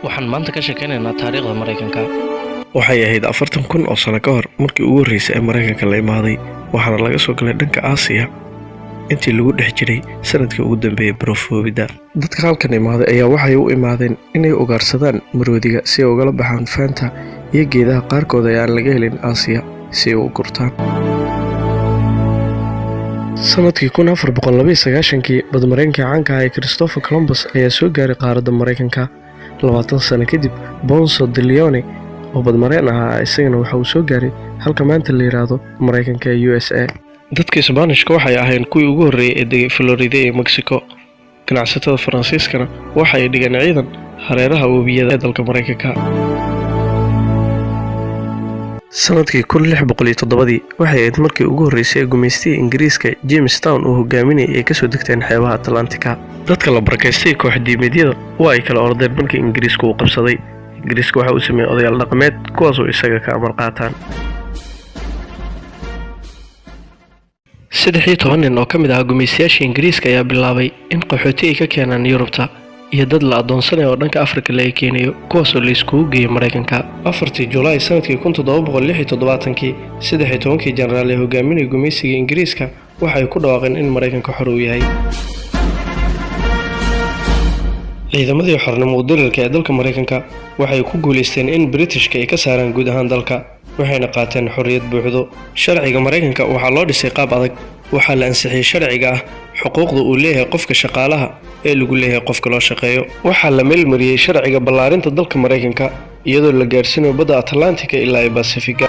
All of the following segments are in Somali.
waxaan maanta ka sheekaynaynaa taariikhda Mareykanka. waxay ahayd 40,000 oo sano ka hor markii ugu horeysay ee Mareykanka la imaaday waxaana laga soo galay dhanka Aasiya intii lagu dhex jiray sanadkii ugu dambeeyay Barofowida. dadka halkan imaaday ayaa waxay u imaadeen inay ugaarsadaan maroodiga si ay uga baxaan faanta iyo geedaha qaarkood ee aan laga helin Aasiya si ay u gurtaan. sanadkii 1492 badmareenkii caanka ah ee Christopher Columbus ayaa soo gaaray qaaradda Mareykanka. 20 sano kadib Ponce de Leon oo badmareen ahaa isagana waxa uu soo gaaray halka maanta la yiraahdo Mareykanka ee USA. dadka Isbaanishka waxay ahaayeen kuwii ugu horeeyay ee degay Florida ee Mexico. ganacsatada Faransiiskana waxay dhigeen ciidan hareeraha webiyada ee dalka Mareykanka. sanadkii 1607 waxay ahayd markii ugu horeysay ee gumeystay Ingiriiska Jamestown oo hogaaminayay ay ka soo degteen xeebaha Atlantika. dadka la barakaystay koox diimeedyada waa ay kala ordeen markii Ingiriisku uu qabsaday. Ingiriisku waxa uu sameeyay odayaal dhaqameed kuwaas oo isaga ka amar qaataan. 13 nin oo ka mid ah gumeystayaasha Ingiriiska ayaa bilaabay in qaxooti ay ka keenaan Yurubta iyo dad la adoonsanay oo dhanka Afrika la keenayo kuwaas oo la isku geeyay Mareykanka. 4 July sanadkii 1776 13 jeneraal ee hogaaminayay gumeysiga Ingiriiska waxay ku dhawaaqeen in Mareykanka xor u yahay. ciidamadii xornimo waddanka ee dalka Mareykanka waxay ku guuleysteen in Britishka ay ka saaraan guud ahaan dalka waxayna qaateen xorriyad buuxda. sharciga Mareykanka waxaa loo dhisay qaab adag waxaa la ansixiyay sharciga ah xuquuqda uu leeyahay qofka shaqaalaha ee lagu leeyahay qofka loo shaqeeyo. waxaa la meel mariyay sharciga ballaarinta dalka Mareykanka iyadoo la gaarsiinayo badda Atlantika ilaa Pacifica.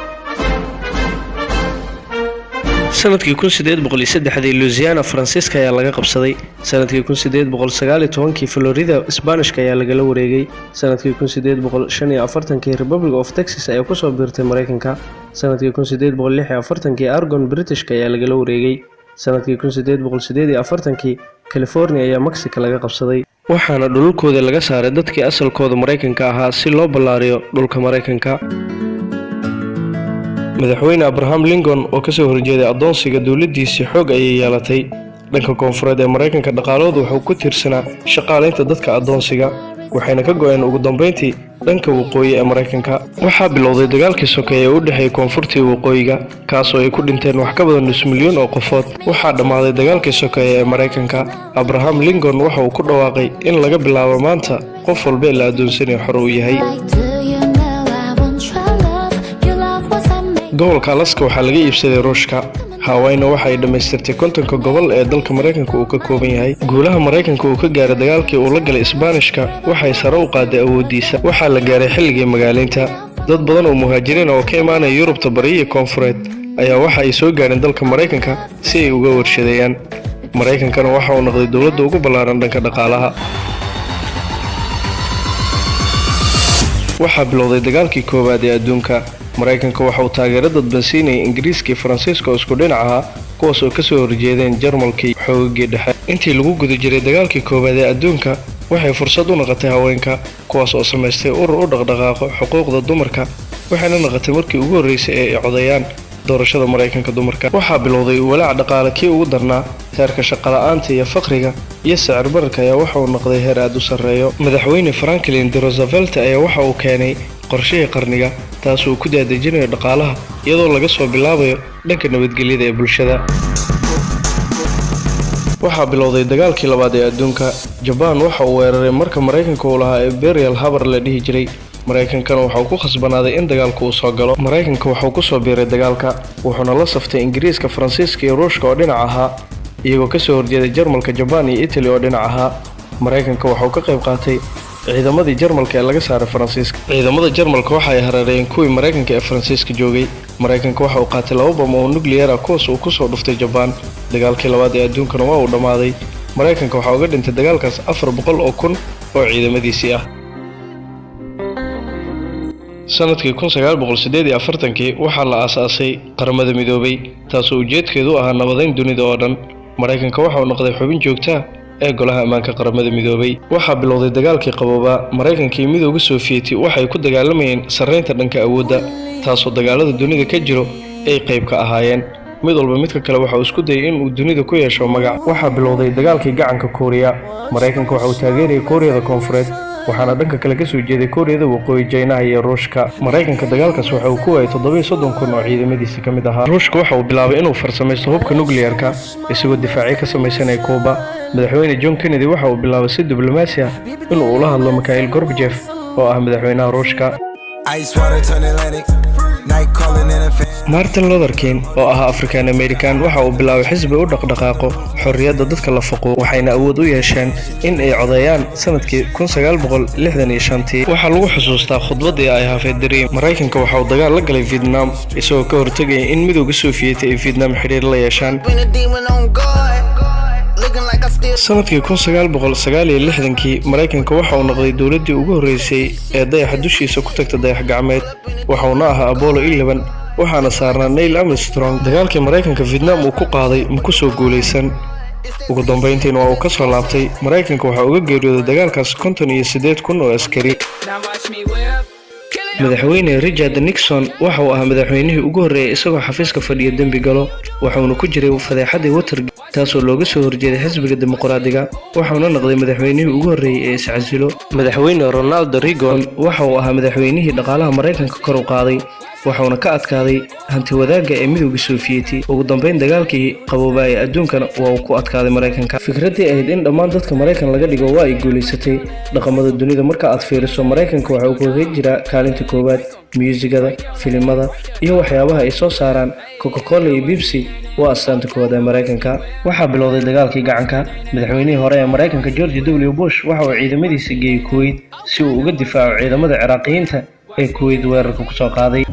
sanadkii 1803 Louisiana Faransiiska ayaa laga qabsaday. sanadkii 1819 Florida Isbaanishka ayaa laga wareegay. sanadkii 1845 Republic of Texas ayaa ku soo biirtay Mareykanka. sanadkii 1846 Oregon Britishka ayaa laga wareegay. sanadkii 1848 California ayaa Mexico laga qabsaday. waxaana dhulkooda laga saaray dadkii asalkooda Mareykanka ahaa si loo ballaariyo dhulka Mareykanka. madaxweyne Abraham Lincoln oo ka soo horjeeday adoonsiga dawladdiisa xoog ayay yeelatay. dhanka koonfureed ee Mareykanka dhaqaaloodu wuxuu ku tiirsanaa shaqaaleynta dadka adoonsiga waxayna ka go'een ugu dambeyntii dhanka waqooyi ee Mareykanka. waxaa bilowday dagaalkii sokeeye ee u dhexeeyay koonfurta iyo waqooyiga kaas oo ay ku dhinteen wax ka badan 2 milyan oo qofood. waxaa dhammaaday dagaalkii sokeeye ee Mareykanka. Abraham Lincoln waxa uu ku dhawaaqay in laga bilaabo maanta qof walba la adoonsanayo xor u yahay. gobolka Alaska waxaa laga iibsaday Ruushka. Hawaii waxay dhameystirtay 50 gobol ee dalka Mareykanka uu ka kooban yahay. guulaha Mareykanka uu ka gaaray dagaalkii uu la galay Isbaanishka waxay sare u qaaday awoodiisa. waxaa la gaaray xilligii magaaleynta. dad badan oo muhaajiriin oo ka imaanaya Yurubta bari iyo koonfureed ayaa waxa ay soo gaareen dalka Mareykanka si ay uga warshadeeyaan. Mareykankana waxa uu noqday dawladda ugu ballaaran dhanka dhaqaalaha. waxaa bilowday dagaalkii koowaad ee adduunka. Mareykanka waxa uu taageero dadban siinayay Ingiriiska iyo Faransiiska oo isku dhinac ahaa kuwaas oo ka soo horjeedeen Jarmalkii xoogagii dhexe. intii lagu guda jiray dagaalkii koowaad ee adduunka waxay fursad u noqotay haweenka kuwaas oo sameystay urur u dhaqdhaqaaqo xuquuqda dumarka waxayna noqotay markii ugu horeysay ee ay codayaan doorashada Mareykanka dumarka. waxaa bilowday walaac dhaqaale kii ugu darnaa heerka shaqo la'aanta iyo faqriga iyo sicir bararka ayaa waxa uu noqday heer aad u sarreeyo. madaxweyne Franklin D. Roosevelt ayaa waxa uu keenay qorshihii qarniga taas oo ku daadejinayo dhaqaalaha iyadoo laga soo bilaabayo dhanka nabadgelyada ee bulshada. waxaa bilowday dagaalkii labaad ee adduunka. Japan waxa uu weeraray marka Mareykanka uu lahaa Imperial Harbor la dhihi jiray. Mareykankana waxa uu ku khasbanaaday in dagaalku uu soo galo. Mareykanka waxa uu ku soo biiray dagaalka wuxuuna la saftay Ingiriiska, Faransiiska iyo Ruushka oo dhinac ahaa iyagoo ka soo horjeeday Jarmalka, Japan iyo Italy oo dhinac ahaa. Mareykanka waxa uu ka qayb qaatay ciidamadii Jarmalka ee laga saaray Faransiiska. ciidamada Jarmalka waxa ay hareerayeen kuwii Mareykanka ee Faransiiska joogay. Mareykanka waxa uu qaatay 2 bom oo nuclear ah kuwaas oo ku soo dhuftay Japan. dagaalkii labaad ee adduunkana waa uu dhamaaday. Mareykanka waxa uu uga dhintay dagaalkaas 400,000 oo ciidamadiisii ah. sanadkii 1948 waxaa la aasaasay qaramada midoobay taasoo ujeedkeedu ahaa nabadeyn dunida oo dhan. Mareykanka waxa uu noqday xubin joogto ah ee golaha ammaanka qaramada midoobay. waxaa bilowday dagaalkii qaboobaa. Mareykanka iyo midowga Sovieti waxay ku dagaalamayeen sareynta dhanka awoodda taasoo dagaalada dunida ka jiro ay qayb ka ahaayeen. mid walba midka kale waxa uu isku dayay in uu dunida ku yeesho magac. waxaa bilowday dagaalkii gacanka Kooriya. Mareykanka waxa uu taageerayay Kooriyada Koonfureed waxaana dhanka kale kasoo jeeday Kooriyada Waqooyi, China iyo Ruushka. Mareykanka dagaalkaas waxa uu ku waayay 37,000 oo ciidamadiisa ka mid ahaa. Ruushka waxa uu bilaabay inuu farsamaysto hubka nuclear-ka isagoo difaaci ka samaysanaya Cuba. madaxweyne John Kennedy waxa uu bilaabay si diblomaasi ah inuu ula hadlo Mikhail Gorbachev oo ah madaxweynaha Ruushka. Martin Luther King oo ah African American waxa uu bilaabay xisbi u dhaqdhaqaaqo xorriyadda dadka la faquuqo, waxayna awood u yeesheen in ay codeeyaan sanadkii 1965. Waxa lagu xusuustaa khudbadii ay hafeedeen Mareykanka waxa uu dagaal la galay Vietnam isagoo ka hortagay in midowga Soviet ay Vietnam xiriir la yeeshaan. sanadkii 1969 Mareykanka waxa uu noqday dawladdii ugu horeysay ee dayaxa dushiisa ku tagta dayax gacmeed, waxaana ahaa Apollo 11 waxaana saarnaa Neil Armstrong. dagaalkii Mareykanka Vietnam uu ku qaaday ma ku soo guuleysan, ugu dambeyntiina waa uu ka soo laabtay. Mareykanka waxa uu geeriyooday dagaalkaas 58,000 oo askari. madaxweyne Richard Nixon waxa uu ahaa madaxweynihii ugu horeeyay isagoo xafiiska fadhiya dambi galo, waxaana ku jiray fadeexadii Watergate taasoo looga soo horjeeday xisbiga dimuqraadiga, waxaana noqday madaxweynihii ugu horeeyay ee iscasilo. madaxweyne Ronald Reagan waxa uu ahaa madaxweynihii dhaqaalaha Mareykanka kor u qaaday, waxaana ka adkaaday hanti wadaagga ee midowga Sovieti. ugu dambeyn dagaalkii qaboobaa ee adduunkana waa uu ku adkaaday Mareykanka. fikradii ahayd in dhammaan dadka Mareykan laga dhigo waa ay guuleysatay. dhaqamada dunida marka aad fiiriso, Mareykanka waxa uu kaga jiraa kaalinta koowaad. muusigada, filimada iyo waxyaabaha ay soo saaraan Coca-Cola iyo Pepsi waa astaanta koowaad ee Mareykanka. waxaa bilowday dagaalkii gacanka. madaxweynihii hore ee Mareykanka George W. Bush waxa uu ciidamadiisa geeyay Kuwait si uu uga difaaco ciidamada Ciraaqiyiinta ee Kuwait weerarka ku soo qaaday.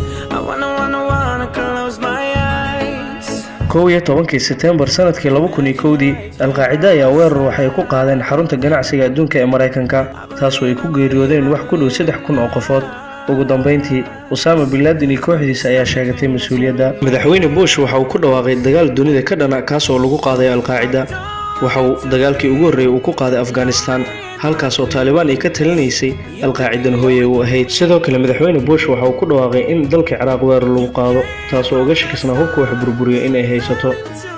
11 September sanadkii 2001 Al-Qaacida ayaa weerar waxay ku qaadeen xarunta ganacsiga adduunka ee Mareykanka, taasoo ay ku geeriyoodeen wax ku dhow 3,000 oo qofood. ugu dambeyntii Osama bin Laden iyo kooxdiisa ayaa sheegatay mas'uuliyadda. madaxweyne Bush waxa uu ku dhawaaqay dagaal dunida ka dhana kaas oo lagu qaaday Al-Qaacida. waxa uu dagaalkii ugu horeeyay uu ku qaaday Afghanistan, halkaas oo Taliban ay ka talinaysay Al-Qaacidana hooyay u ahayd. sidoo kale madaxweyne Bush waxa uu ku dhawaaqay in dalka Ciraaq weerar lagu qaado, taasoo uga shakisnaa hubka wax burburiyo in ay haysato.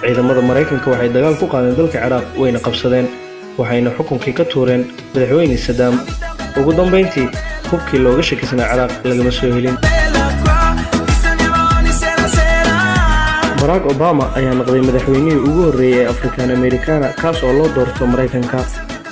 ciidamada Mareykanka waxay dagaal ku qaadeen dalka Ciraaq wayna qabsadeen, waxayna xukunkii ka tuureen madaxweyne Saddam. ugu dambeyntii hubkii looga shakisnaa Ciraaq lagama soo helin. Barack Obama ayaa noqday madaxweynihii ugu horeeyay ee African American kaas oo loo doorto Mareykanka.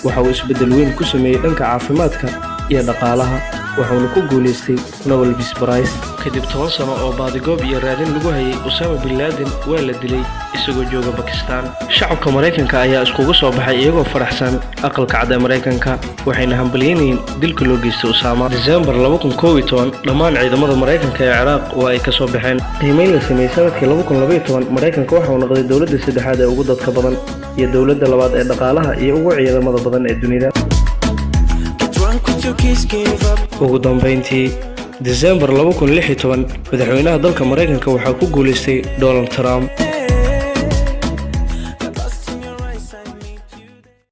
waxa uu isbedel weyn ku sameeyay dhanka caafimaadka iyo dhaqaalaha, waxaana ku guuleystay Nobel Peace Prize. kadib 10 sano oo baadigoob iyo raadin lagu hayay, Osama bin Laden waa la dilay isagoo jooga Pakistan. shacabka Mareykanka ayaa iskugu soo baxay iyagoo faraxsan aqalka cad ee Mareykanka, waxayna hambalyeynayeen dilka loo geystay Osama. December 2011 dhammaan ciidamada Mareykanka ee Ciraaq waa ay ka soo baxeen. qiimeyn la sameeyay sanadkii 2012 Mareykanka waxa uu noqday dawladda saddexaad ee ugu dadka badan iyo dawladda labaad ee dhaqaalaha iyo ugu ciidamada badan ee dunida. ugu dambeyntii December 2016 madaxweynaha dalka Mareykanka waxa ku guuleystay Donald Trump.